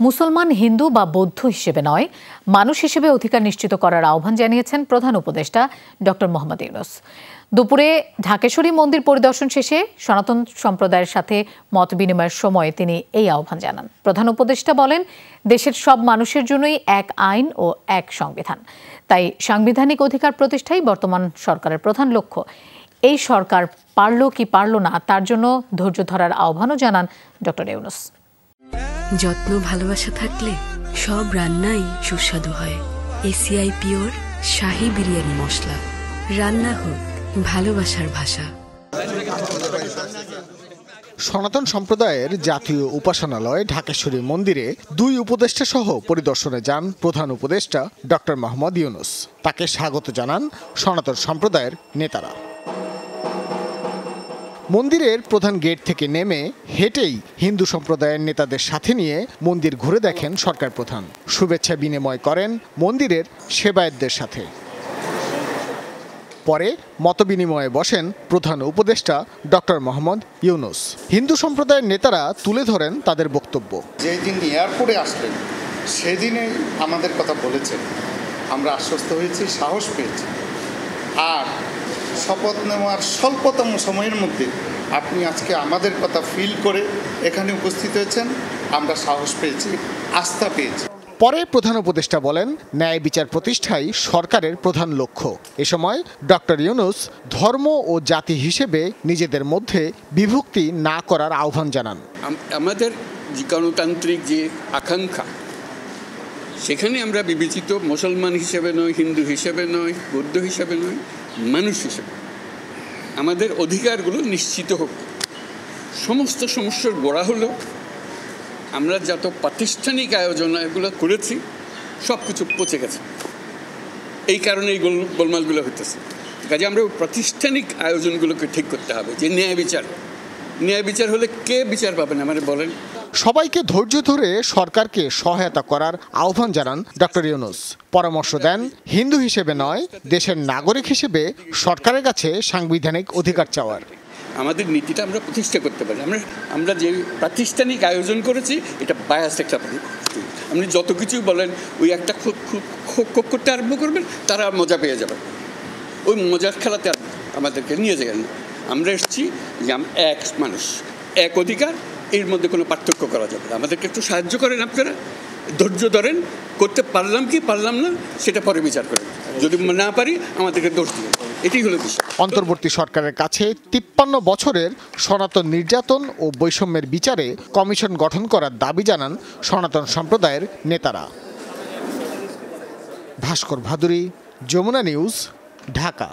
মুসলমান, হিন্দু বা বৌদ্ধ হিসেবে নয়, মানুষ হিসেবে অধিকার নিশ্চিত করার আহ্বান জানিয়েছেন প্রধান উপদেষ্টা ডক্টর মোহাম্মদ ইউনূস। দুপুরে ঢাকেশ্বরী মন্দির পরিদর্শন শেষে সনাতন সম্প্রদায়ের সাথে মত বিনিময়ের সময় তিনি এই আহ্বান জানান। প্রধান উপদেষ্টা বলেন, দেশের সব মানুষের জন্যই এক আইন ও এক সংবিধান, তাই সাংবিধানিক অধিকার প্রতিষ্ঠাই বর্তমান সরকারের প্রধান লক্ষ্য। এই সরকার পারল কি পারল না তার জন্য ধৈর্য ধরার আহ্বানও জানান ডক্টর ইউনূস। যত্ন ভালোবাসা থাকলে সব রান্নাই সুস্বাদু হয়। এসিআই পিওর শাহী বিরিয়ানি মশলা, রান্না হোক ভালোবাসার ভাষা। সনাতন সম্প্রদায়ের জাতীয় উপাসনালয় ঢাকেশ্বরী মন্দিরে দুই উপদেষ্টা সহ পরিদর্শনে যান প্রধান উপদেষ্টা ডক্টর মোহাম্মদ ইউনূস। তাকে স্বাগত জানান সনাতন সম্প্রদায়ের নেতারা। মন্দিরের প্রধান গেট থেকে নেমে হেঁটেই হিন্দু সম্প্রদায়ের নেতাদের সাথে নিয়ে মন্দির ঘুরে দেখেন সরকার প্রধান। শুভেচ্ছা বিনিময় করেন মন্দিরের সেবায়েতদের সাথে। পরে মতবিনিময়ে বসেন প্রধান উপদেষ্টা ডক্টর মোহাম্মদ ইউনূস। হিন্দু সম্প্রদায়ের নেতারা তুলে ধরেন তাদের বক্তব্য। যেই দিন এয়ারপোর্টে আসলেন সেদিনে আমাদের কথা বলেছেন, আমরা আশ্বস্ত হয়েছি, সাহস পেয়েছি। আর শপথ নেওয়ার স্বল্পতম সময়ের মধ্যে আপনি আজকে আমাদের কথা ফিল করে এখানে উপস্থিত হয়েছেন, আমরা সাহস পেয়েছি, আস্থা পেয়েছি। পরে প্রধান উপদেষ্টা বলেন, ন্যায় বিচার প্রতিষ্ঠাই সরকারের প্রধান লক্ষ্য। এ সময় ডক্টর ইউনূস ধর্ম ও জাতি হিসেবে নিজেদের মধ্যে বিভক্তি না করার আহ্বান জানান। আমাদের যে গণতান্ত্রিক যে আকাঙ্ক্ষা, সেখানে আমরা বিবেচিত মুসলমান হিসেবে নয়, হিন্দু হিসেবে নয়, বৌদ্ধ হিসেবে নয়, মানুষ হিসেবে আমাদের অধিকারগুলো নিশ্চিত হোক। সমস্ত সমস্যার গোড়া হলো আমরা যত প্রাতিষ্ঠানিক আয়োজন এগুলো করেছি সব কিছু পচে গেছে। এই কারণে এই গোলমালগুলো হতেছে। কাজে আমরা প্রাতিষ্ঠানিক আয়োজনগুলোকে ঠিক করতে হবে। যে ন্যায় বিচার হলে কে বিচার পাবেন আমাদের বলেন। সবাইকে ধৈর্য ধরে সরকারকে সহায়তা করার আহ্বান জানান ডক্টর ইউনূস। পরামর্শ দেন, হিন্দু হিসেবে নয়, দেশের নাগরিক হিসেবে সরকারের কাছে সাংবিধানিক অধিকার চাওয়ার। আমাদের নীতিটা আমরা প্রতিষ্ঠা করতে পারি। আমরা যে প্রাতিষ্ঠানিক আয়োজন করেছি এটা বায়াস একটা। আপনি যত কিছু বলেন, ওই একটা খুব করতে আরম্ভ করবেন, তারা মজা পেয়ে যাবেন। ওই মজার খেলাতে আমাদেরকে নিয়ে যাবেন। আমরা এসেছি যে এক মানুষ, এক অধিকার, এর মধ্যে কোনো পার্থক্য করা যাবে না। আমাদেরকে একটু সাহায্য করেন, আপনারা ধৈর্য ধরেন। করতে পারলাম কি পারলাম না সেটা পরে বিচার করেন। যদি না পারি আমাদেরকে দোষ দিবেন। এটাই হলো বিষয়। অন্তর্বর্তী সরকারের কাছে 53 বছরের সনাতন নির্যাতন ও বৈষম্যের বিচারে কমিশন গঠন করার দাবি জানান সনাতন সম্প্রদায়ের নেতারা। ভাস্কর ভাদুরী, যমুনা নিউজ, ঢাকা।